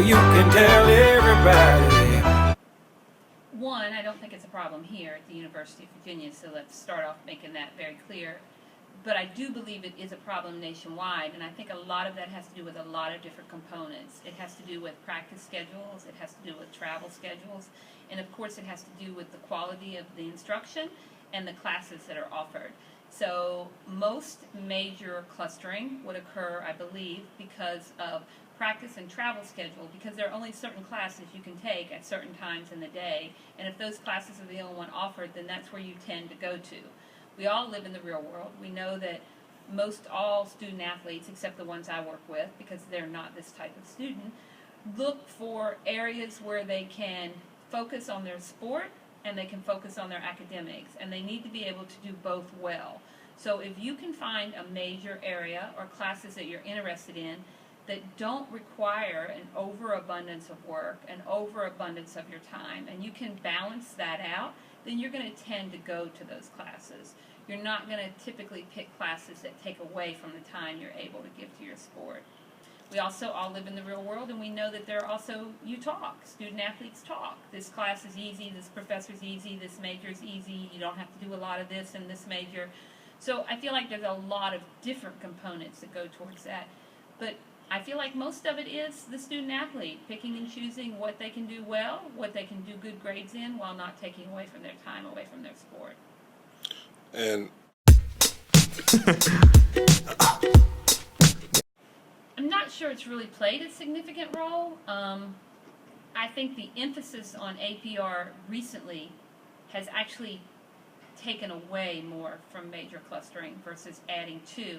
you can tell everybody. One, I don't think it's a problem here at the University of Virginia, so let's start off making that very clear. But I do believe it is a problem nationwide, and I think a lot of that has to do with a lot of different components. It has to do with practice schedules, it has to do with travel schedules, and of course it has to do with the quality of the instruction and the classes that are offered. So most major clustering would occur, I believe, because of practice and travel schedule, because there are only certain classes you can take at certain times in the day, and if those classes are the only one offered, then that's where you tend to go to. We all live in the real world. We know that most all student athletes, except the ones I work with, because they're not this type of student, look for areas where they can focus on their sport and they can focus on their academics, and they need to be able to do both well. So if you can find a major area or classes that you're interested in that don't require an overabundance of work, an overabundance of your time, and you can balance that out, then you're going to tend to go to those classes. You're not going to typically pick classes that take away from the time you're able to give to your sport. We also all live in the real world, and we know that there are also, you talk, student athletes talk. This class is easy, this professor's easy, this major is easy, you don't have to do a lot of this in this major. So I feel like there's a lot of different components that go towards that. But I feel like most of it is the student athlete picking and choosing what they can do well, what they can do good grades in, while not taking away from their time, away from their sport. And I'm not sure it's really played a significant role. I think the emphasis on APR recently has actually taken away more from major clustering versus adding to.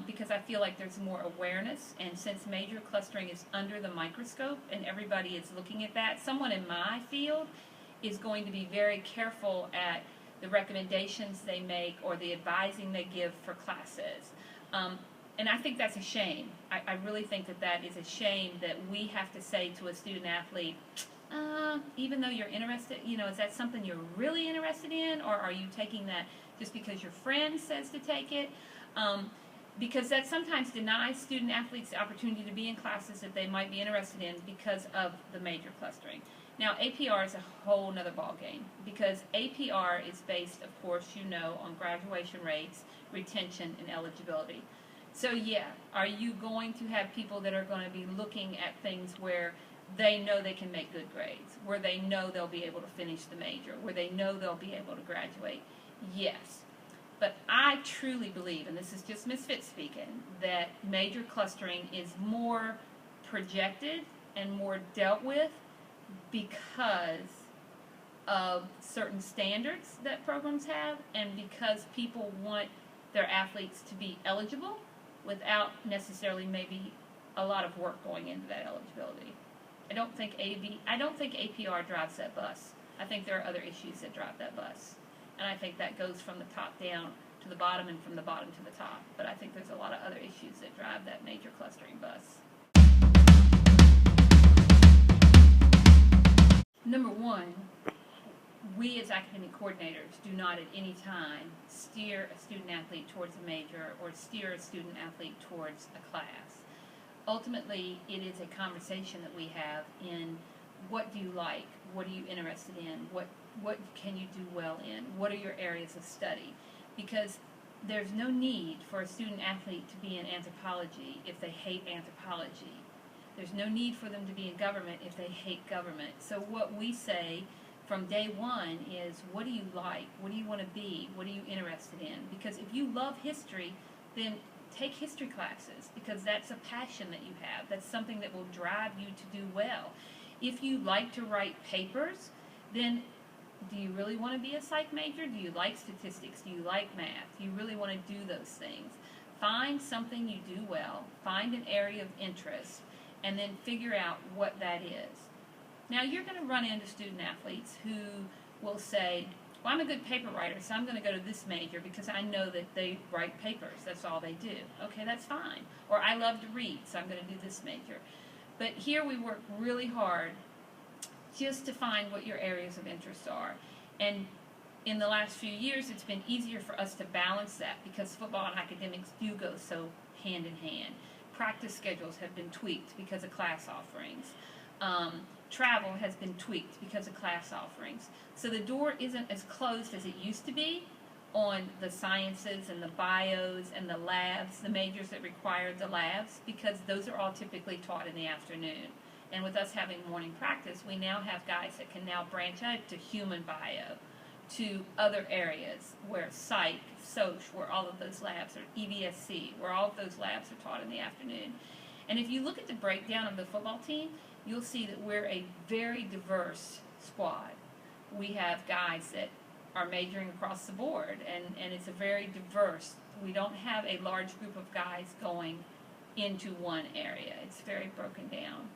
Because I feel like there's more awareness, and since major clustering is under the microscope and everybody is looking at that, someone in my field is going to be very careful at the recommendations they make or the advising they give for classes. And I think that's a shame. I really think that that is a shame that we have to say to a student athlete, even though you're interested, is that something you're really interested in, or are you taking that just because your friend says to take it? Because that sometimes denies student athletes the opportunity to be in classes that they might be interested in because of the major clustering. Now, APR is a whole nother ballgame, because APR is based, of course, on graduation rates, retention, and eligibility. So yeah, are you going to have people that are going to be looking at things where they know they can make good grades, where they know they'll be able to finish the major, where they know they'll be able to graduate? Yes. But I truly believe, and this is just Misfit speaking, that major clustering is more projected and more dealt with because of certain standards that programs have, and because people want their athletes to be eligible without necessarily maybe a lot of work going into that eligibility. I don't think APR drives that bus. I think there are other issues that drive that bus. And I think that goes from the top down to the bottom and from the bottom to the top. But I think there's a lot of other issues that drive that major clustering bus. Number one, we as academic coordinators do not at any time steer a student athlete towards a major or steer a student athlete towards a class. Ultimately, it is a conversation that we have in what do you like, what are you interested in, what can you do well in, what are your areas of study, because there's no need for a student athlete to be in anthropology if they hate anthropology. There's no need for them to be in government if they hate government. So what we say from day one is, what do you like, what do you want to be, what are you interested in? Because if you love history, then take history classes, because that's a passion that you have. That's something that will drive you to do well. If you like to write papers, then do you really want to be a psych major? Do you like statistics? Do you like math? Do you really want to do those things? Find something you do well, find an area of interest, and then figure out what that is. Now, you're going to run into student athletes who will say, well, I'm a good paper writer, so I'm going to go to this major because I know that they write papers. That's all they do. Okay, that's fine. Or I love to read, so I'm going to do this major. But here we work really hard just to find what your areas of interest are. And in the last few years, it's been easier for us to balance that because football and academics do go so hand in hand. practice schedules have been tweaked because of class offerings. Travel has been tweaked because of class offerings. So the door isn't as closed as it used to be on the sciences and the bios and the labs, the majors that require the labs, because those are all typically taught in the afternoon. And with us having morning practice, we now have guys that can now branch out to human bio, to other areas where psych, soc, where all of those labs are, EVSC, where all of those labs are taught in the afternoon. And if you look at the breakdown of the football team, you'll see that we're a very diverse squad. We have guys that are majoring across the board, and it's a very diverse. We don't have a large group of guys going into one area. It's very broken down.